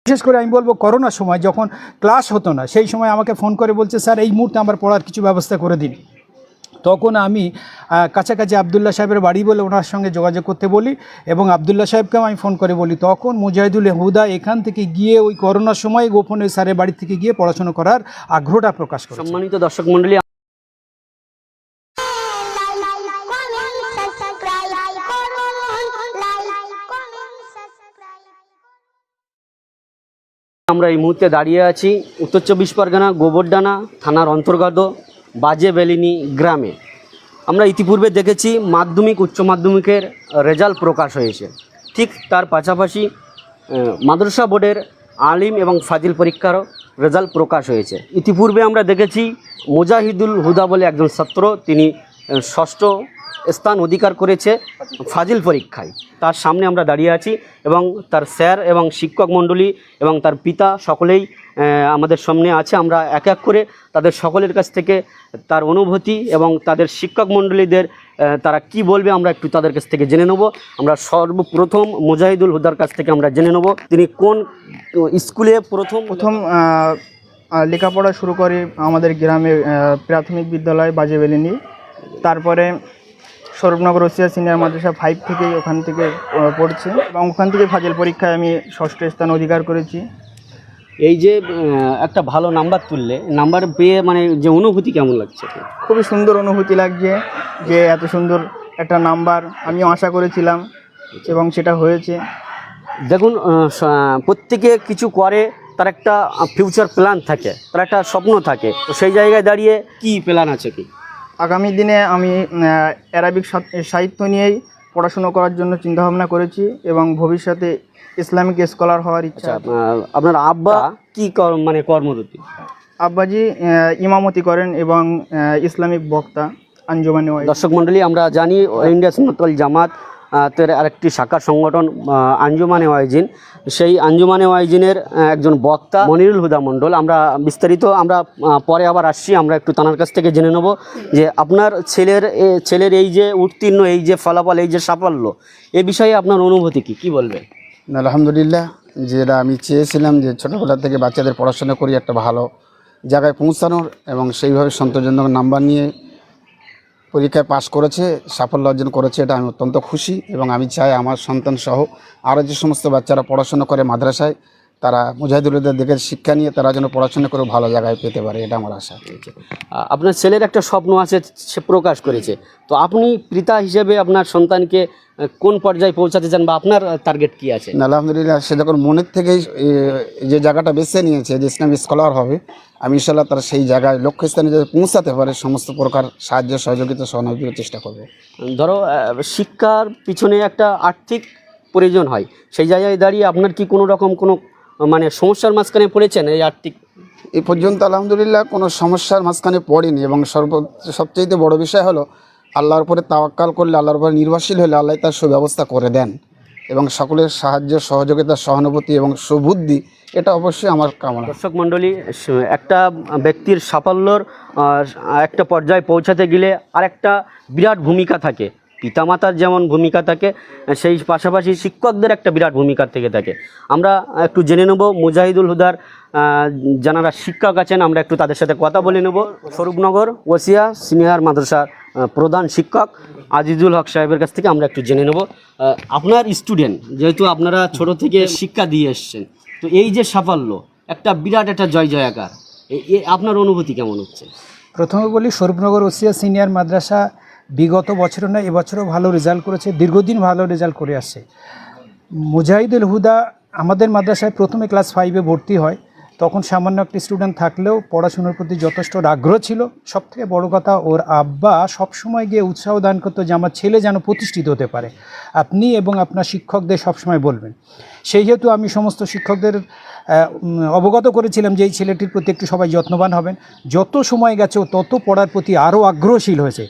বিশেষ করে আমি বলবো করোনার সময় যখন ক্লাস হতো না, সেই সময় আমাকে ফোন করে বলছে, স্যার এই মুহূর্তে আমার পড়ার কিছু ব্যবস্থা করে দিন। তখন আমি কাছাকাছি আবদুল্লাহ সাহেবের বাড়ি বলে ওনার সঙ্গে যোগাযোগ করতে বলি এবং আবদুল্লাহ সাহেবকেও আমি ফোন করে বলি। তখন মুজাহিদুল হুদা এখান থেকে গিয়ে ওই করোনার সময় গোপনে স্যারের বাড়ি থেকে গিয়ে পড়াশোনা করার আগ্রহটা প্রকাশ করে। সম্মানিত দর্শক মণ্ডলী, আমরা এই মুহূর্তে দাঁড়িয়ে আছি উত্তর চব্বিশ পরগনা গোবরডানা থানার অন্তর্গত বাজেবেলিনি গ্রামে। আমরা ইতিপূর্বে দেখেছি মাধ্যমিক উচ্চ মাধ্যমিকের রেজাল্ট প্রকাশ হয়েছে, ঠিক তার পাশাপাশি মাদ্রাসা বোর্ডের আলিম এবং ফাজিল পরীক্ষারও রেজাল্ট প্রকাশ হয়েছে। ইতিপূর্বে আমরা দেখেছি মুজাহিদুল হুদা বলে একজন ছাত্র, তিনি ষষ্ঠ স্থান অধিকার করেছে ফাজিল পরীক্ষায়। তার সামনে আমরা দাঁড়িয়ে আছি এবং তার স্যার এবং শিক্ষক মণ্ডলী এবং তার পিতা সকলেই আমাদের সামনে আছে। আমরা এক এক করে তাদের সকলের কাছ থেকে তার অনুভূতি এবং তাদের শিক্ষক মণ্ডলীদের তারা কি বলবে আমরা একটু তাদের কাছ থেকে জেনে নেব। আমরা সর্বপ্রথম মুজাহিদুল হুদার কাছ থেকে আমরা জেনে নেব তিনি কোন স্কুলে প্রথম লেখাপড়া শুরু করে আমাদের গ্রামে প্রাথমিক বিদ্যালয় বাজেবেলিনি, তারপরে স্বরূপনগর ওসিয়া সিনিয়র মাদ্রাসা 5 থেকেই ওখান থেকে পড়ছে এবং ওখান থেকে ফাজিল পরীক্ষায় আমি ষষ্ঠ স্থান অধিকার করেছি। এই যে একটা ভালো নাম্বার তুললে, নাম্বার পেয়ে মানে যে অনুভূতি কেমন লাগছে? খুবই সুন্দর অনুভূতি লাগছে যে এত সুন্দর একটা নাম্বার আমিও আশা করেছিলাম এবং সেটা হয়েছে। দেখুন, প্রত্যেকে কিছু করে, তার একটা ফিউচার প্ল্যান থাকে, তার একটা স্বপ্ন থাকে। তো সেই জায়গায় দাঁড়িয়ে কি প্ল্যান আছে কি? আগামী দিনে আমি অ্যারাবিক সাহিত্য নিয়েই পড়াশুনো করার জন্য চিন্তাভাবনা করেছি এবং ভবিষ্যতে ইসলামিক স্কলার হওয়ার ইচ্ছা। আপনার আব্বা কি মানে কর্মরতি? আব্বাজি ইমামতি করেন এবং ইসলামিক বক্তা আঞ্জুমানে ওয়াইজিন। দর্শক মণ্ডলী, আমরা জানি ইন্ডিয়া সুন্নাত ওয়াল জামাত তের আরেকটি শাখা সংগঠন আঞ্জুমানে ওয়াইজিন, সেই আঞ্জুমানে ওয়াইজিনের একজন বক্তা মনিরুল হুদা মণ্ডল। আমরা বিস্তারিত আমরা পরে আবার আসছি, আমরা একটু তানার কাছ থেকে জেনে নেব যে আপনার ছেলের এই যে উত্তীর্ণ, এই যে ফলাফল, এই যে সাফল্য, এ বিষয়ে আপনার অনুভূতি কি বলবে? আলহামদুলিল্লাহ, যেটা আমি চেয়েছিলাম যে ছোটোবেলা থেকে বাচ্চাদের পড়াশোনা করি একটা ভালো জায়গায় পৌঁছানোর, এবং সেইভাবে সন্তোষজনক নাম্বার নিয়ে পরীক্ষায় পাশ করেছে, সাফল্য অর্জন করেছে, এটা আমি অত্যন্ত খুশি। এবং আমি চাই আমার সন্তান সহ আরও যে সমস্ত বাচ্চারা পড়াশোনা করে মাদ্রাসায়, তারা মুজাহিদুলদের দিকে শিক্ষা নিয়ে তারা যেন পড়াশোনা করে ভালো জায়গায় পেতে পারে, এটা আমার আশা। আপনার ছেলের একটা স্বপ্ন আছে, সে প্রকাশ করেছে, তো আপনি পিতা হিসেবে আপনার সন্তানকে কোন পর্যায়ে পৌঁছাতে চান বা আপনার টার্গেট কি আছে? আলহামদুলিল্লাহ, সে যখন মনের থেকেই যে জায়গাটা বেছে নিয়েছে যে ইসলামী স্কলার হবে, আমি ইনশাআল্লাহ তারা সেই জায়গায় লক্ষ্যস্থানে যদি পৌঁছাতে পারে সমস্ত প্রকার সাহায্য সহযোগিতা সহযোগিতার চেষ্টা করবে। ধরো শিক্ষার পিছনে একটা আর্থিক প্রয়োজন হয়, সেই জায়গায় দাঁড়িয়ে আপনার কি কোনো রকম কোনো মানে সমস্যার মাঝখানে পড়েছেন এই আর্থিক? এই পর্যন্ত আলহামদুলিল্লাহ কোনো সমস্যার মাঝখানে পড়িনি, এবং সবচেয়ে বড় বিষয় হলো আল্লাহর উপরে তাওয়াক্কাল করলে, আল্লাহর উপরে নির্ভরশীল হলে আল্লাহ তার সুব্যবস্থা করে দেন, এবং সকলের সাহায্য সহযোগিতা সহানুভূতি এবং সুবুদ্ধি, এটা অবশ্যই আমার কামনা। দর্শক মণ্ডলী, একটা ব্যক্তির সাফল্যর একটা পর্যায়ে পৌঁছাতে গেলে আর একটা বিরাট ভূমিকা থাকে, পিতামাতার যেমন ভূমিকা থাকে, সেই পাশাপাশি শিক্ষকদের একটা বিরাট ভূমিকা থেকে থাকে। আমরা একটু জেনে নেব মুজাহিদুল হুদার যারা শিক্ষক আছেন, আমরা একটু তাদের সাথে কথা বলে নেব। স্বরূপনগর ওসিয়া সিনিয়র মাদ্রাসার প্রধান শিক্ষক আজিজুল হক সাহেবের কাছ থেকে আমরা একটু জেনে নেব। আপনার স্টুডেন্ট, যেহেতু আপনারা ছোট থেকে শিক্ষা দিয়ে এসছেন, তো এই যে সাফল্য, একটা বিরাট একটা জয়জয়াকার, আপনার অনুভূতি কেমন হচ্ছে? প্রথমে বলি, স্বরূপনগর ওসিয়া সিনিয়র মাদ্রাসা বিগত বছরও না, এবছরও ভালো রেজাল্ট করেছে, দীর্ঘদিন ভালো রেজাল্ট করে আসছে। মুজাহিদুল হুদা আমাদের মাদ্রাসায় প্রথমে ক্লাস 5-এ ভর্তি হয়, তখন সামান্য একটি স্টুডেন্ট থাকলেও পড়াশোনার প্রতি যথেষ্ট আগ্রহ ছিল। সবথেকে বড় কথা, ওর আব্বা সবসময় গিয়ে উৎসাহ দান করতো যে আমার ছেলে যেন প্রতিষ্ঠিত হতে পারে। আপনি এবং আপনার শিক্ষকদের সবসময় বলবেন। সেই হেতু আমি সমস্ত শিক্ষকদের অবগত করেছিলাম যে এই ছেলেটির প্রতি একটু সবাই যত্নবান হবেন। যত সময় গেছে ও তত পড়ার প্রতি আরও আগ্রহশীল হয়েছে।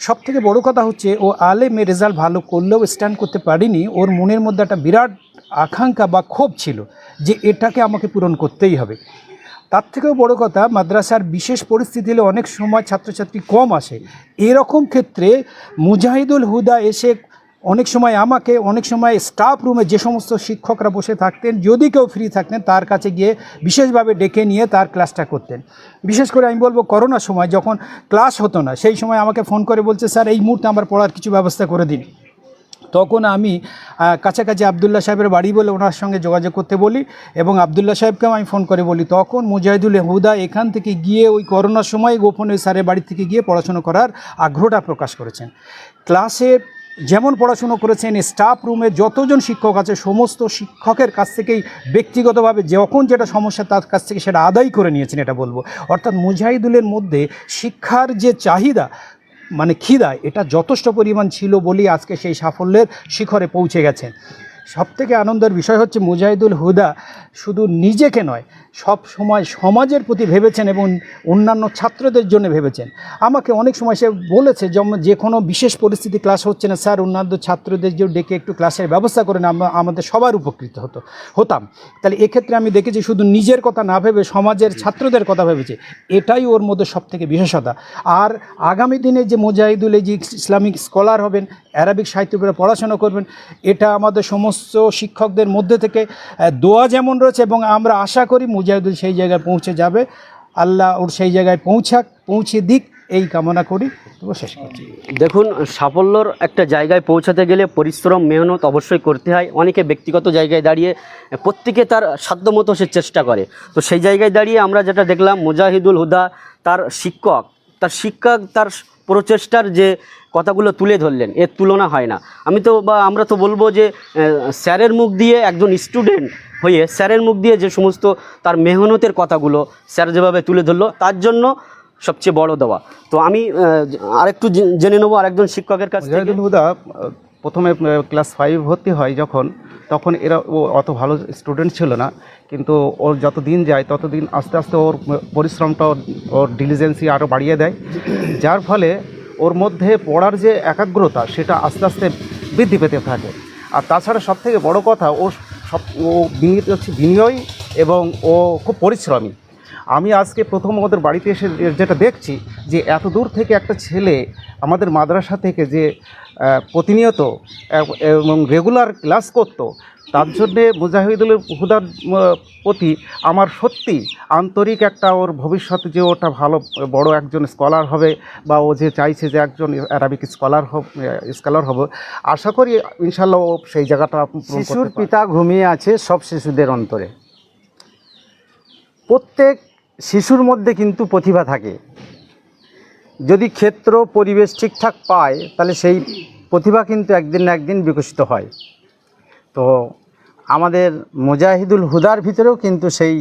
সবথেকে বড় কথা হচ্ছে, ও আলেমে রেজাল্ট ভালো করলেও স্ট্যান্ড করতে পারিনি, ওর মনের মধ্যে একটা বিরাট আকাঙ্ক্ষা বা ক্ষোভ ছিল যে এটাকে আমাকে পূরণ করতেই হবে। তার থেকেও বড় কথা, মাদ্রাসার বিশেষ পরিস্থিতি হলে অনেক সময় ছাত্রছাত্রী কম আসে, এরকম ক্ষেত্রে মুজাহিদুল হুদা এসে অনেক সময় আমাকে, অনেক সময় স্টাফ রুমে যে সমস্ত শিক্ষকরা বসে থাকতেন, যদি কেউ ফ্রি থাকতেন তার কাছে গিয়ে বিশেষভাবে ডেকে নিয়ে তার ক্লাসটা করতেন। বিশেষ করে আমি বলবো করোনার সময় যখন ক্লাস হতো না, সেই সময় আমাকে ফোন করে বলছে, স্যার এই মুহূর্তে আমার পড়ার কিছু ব্যবস্থা করে দিন। তখন আমি কাছাকাছি আবদুল্লাহ সাহেবের বাড়ি বলে ওনার সঙ্গে যোগাযোগ করতে বলি, এবং আবদুল্লাহ সাহেবকেও আমি ফোন করে বলি। তখন মুজাহিদুল হুদা এখান থেকে গিয়ে ওই করোনার সময় গোপনে স্যারের বাড়ি থেকে গিয়ে পড়াশুনো করার আগ্রহটা প্রকাশ করেছেন। ক্লাসে যেমন পড়াশুনো করেছেন, স্টাফ রুমে যতজন শিক্ষক আছে সমস্ত শিক্ষকের কাছ থেকেই ব্যক্তিগতভাবে যখন যেটা সমস্যা তার কাছ থেকে সেটা আদায় করে নিয়েছেন, এটা বলবো। অর্থাৎ মুজাহিদুলের মধ্যে শিক্ষার যে চাহিদা, মানে খিদা, এটা যথেষ্ট পরিমাণ ছিল বলেই আজকে সেই সাফল্যের শিখরে পৌঁছে গেছেন। সবথেকে আনন্দের বিষয় হচ্ছে মুজাহিদুল হুদা শুধু নিজেকে নয়, সব সময় সমাজের প্রতি ভেবেছেন এবং অন্যান্য ছাত্রদের জন্য ভেবেছেন। আমাকে অনেক সময় সে বলেছে যে কোনো বিশেষ পরিস্থিতি ক্লাস হচ্ছে না, স্যার অন্যান্য ছাত্রদের যে ডেকে একটু ক্লাসের ব্যবস্থা করেন, আমাদের সবার উপকৃত হতাম। তাহলে এক্ষেত্রে আমি দেখেছি শুধু নিজের কথা না ভেবে সমাজের ছাত্রদের কথা ভেবেছে, এটাই ওর মধ্যে সবথেকে বিশেষতা। আর আগামী দিনে যে মুজাহিদুল এই যে ইসলামিক স্কলার হবেন, অ্যারাবিক সাহিত্য উপরে পড়াশোনা করবেন, এটা আমাদের সমস্ত শিক্ষকদের মধ্যে থেকে দোয়া যেমন রয়েছে, এবং আমরা আশা করি মুজাহিদুল সেই জায়গায় পৌঁছে যাবে। আল্লাহ ওর সেই জায়গায় পৌঁছে দিক, এই কামনা করি। তো শেষ করছি। দেখুন, সাফল্যর একটা জায়গায় পৌঁছাতে গেলে পরিশ্রম, মেহনত অবশ্যই করতে হয়। অনেকে ব্যক্তিগত জায়গায় দাঁড়িয়ে প্রত্যেকে তার সাধ্যমতো সে চেষ্টা করে। তো সেই জায়গায় দাঁড়িয়ে আমরা যেটা দেখলাম, মুজাহিদুল হুদা তার শিক্ষক তার প্রচেষ্টার যে কথাগুলো তুলে ধরলেন, এর তুলনা হয় না। আমরা তো বলবো যে স্যারের মুখ দিয়ে, একজন স্টুডেন্ট হয়ে স্যারের মুখ দিয়ে যে সমস্ত তার মেহনতের কথাগুলো স্যার যেভাবে তুলে ধরলো, তার জন্য সবচেয়ে বড় দেওয়া। তো আমি আরেকটু জেনে নেবো আরেকজন শিক্ষকের কাছ থেকে। মুজাহিদুল হুদা প্রথমে ক্লাস 5 ভর্তি হয় তখন ও অত ভালো স্টুডেন্ট ছিল না, কিন্তু ওর যত দিন যায় ততদিন আস্তে আস্তে ওর পরিশ্রমটা, ওর ডিলিজেন্সি আরও বাড়িয়ে দেয়, যার ফলে ওর মধ্যে পড়ার যে একাগ্রতা সেটা আস্তে আস্তে বৃদ্ধি পেতে থাকে। আর তাছাড়া সবথেকে বড় কথা, ও বিনয়ী এবং ও খুব পরিশ্রমী। আমি আজকে প্রথম ওদের বাড়িতে এসে যেটা দেখছি, যে এত দূর থেকে একটা ছেলে আমাদের মাদ্রাসা থেকে যে প্রতিনিয়ত এবং রেগুলার ক্লাস করতো, তার জন্যে মুজাহিদুল হুদার প্রতি আমার সত্যি আন্তরিক একটা, ওর ভবিষ্যতে যে ওটা ভালো বড় একজন স্কলার হবে, বা ও যে চাইছে যে একজন অ্যারাবিক স্কলার হবে, আশা করি ইনশাল্লাহ ও সেই জায়গাটা পূরণ করতে শিশুর পারবে। পিতা ঘুমিয়ে আছে সব শিশুদের অন্তরে। প্রত্যেক শিশুর মধ্যে কিন্তু প্রতিভা থাকে, যদি ক্ষেত্র পরিবেশ ঠিকঠাক পায় তাহলে সেই প্রতিভা কিন্তু একদিন না একদিন বিকশিত হয়। তো আমাদের মুজাহিদুল হুদার ভিতরেও কিন্তু সেই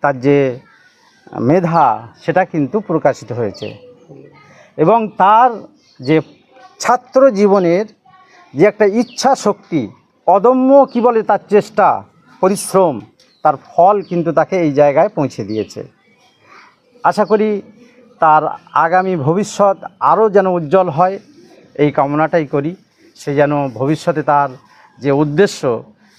তার যে মেধা সেটা কিন্তু প্রকাশিত হয়েছে, এবং তার যে ছাত্র জীবনের যে একটা ইচ্ছা শক্তি, অদম্য কি বলে তার চেষ্টা, পরিশ্রম, তার ফল কিন্তু তাকে এই জায়গায় পৌঁছে দিয়েছে। আশা করি তার আগামী ভবিষ্যৎ আরও যেন উজ্জ্বল হয়, এই কামনাটাই করি। সে যেন ভবিষ্যতে তার যে উদ্দেশ্য,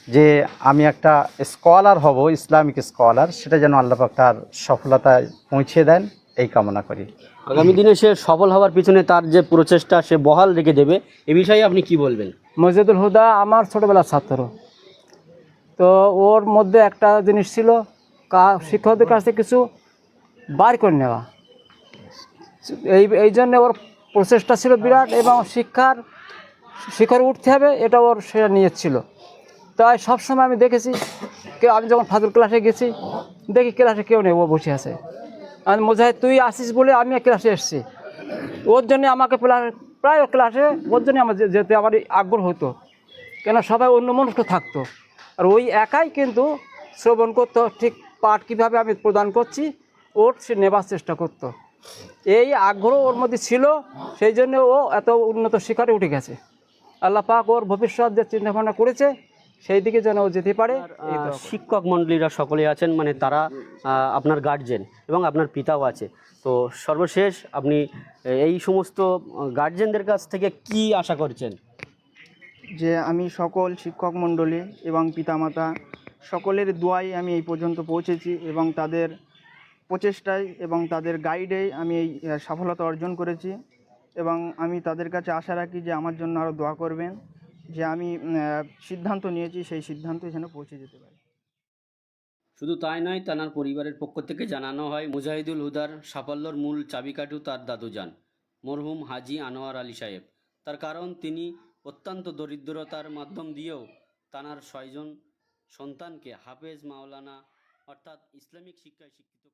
যে আমি একটা স্কলার হব, ইসলামিক স্কলার, সেটা যেন আল্লাহ পাক তার সফলতায় পৌঁছে দেন, এই কামনা করি। আগামী দিনে সে সফল হওয়ার পিছনে তার যে প্রচেষ্টা সে বহাল রেখে দেবে, এ বিষয়ে আপনি কি বলবেন? মুজাহিদুল হুদা আমার ছোটোবেলার ছাত্র। তো ওর মধ্যে একটা জিনিস ছিল, শিক্ষকদের কাছ থেকে কিছু বার করে নেওয়া। এই জন্যে ওর প্রচেষ্টা ছিল বিরাট, এবং শিক্ষার উঠতে হবে, এটা ওর সেটা নিয়েছিল। তাই সবসময় আমি দেখেছি, আমি যখন ফাজল ক্লাসে গেছি দেখি ক্লাসে কেউ নেই, ও বসে আছে। আমি মুজাহিদ তুই আসিস বলে আমি ক্লাসে এসেছি, ওর জন্যে আমাকে প্রায় ক্লাসে ওর জন্যে আমার যেতে আমার আগ্রহ হতো, কেন সবাই অন্য মনস্ক থাকতো, আর ওই একাই কিন্তু শ্রবণ করতো, ঠিক পাঠ কীভাবে আমি প্রদান করছি ওর সে নেবার চেষ্টা করতো। এই আগ্রহ ওর মধ্যে ছিল, সেই জন্য ও এত উন্নত শিখরে উঠে গেছে। আল্লাহ পাক ওর ভবিষ্যৎ যে চিন্তাভাবনা করেছে সেই দিকে যেন ও যেতে পারে। শিক্ষক মণ্ডলীরা সকলে আছেন, মানে তারা আপনার গার্জেন এবং আপনার পিতাও আছে। তো সর্বশেষ আপনি এই সমস্ত গার্জেনদের কাছ থেকে কি আশা করছেন? যে আমি সকল শিক্ষক মণ্ডলী এবং পিতামাতা সকলের দোয়ায় আমি এই পর্যন্ত পৌঁছেছি, এবং তাদের প্রচেষ্টায় এবং তাদের গাইডেই আমি এই সফলতা অর্জন করেছি, এবং আমি তাদের কাছে আশা রাখি যে আমার জন্য আরও দোয়া করবেন, যে আমি সিদ্ধান্ত নিয়েছি সেই সিদ্ধান্তে যেন পৌঁছে যেতে পারি। শুধু তাই নয়, তানার পরিবারের পক্ষ থেকে জানানো হয় মুজাহিদুল হুদার সাফল্যর মূল চাবিকাঠি তার দাদুজান মরহুম হাজী আনোয়ার আলী সাহেব। তার কারণ তিনি অত্যন্ত দরিদ্রতার মাধ্যম দিয়েও তানার 6 জন সন্তানকে হাফেজ মাওলানা অর্থাৎ ইসলামিক শিক্ষায় শিক্ষিত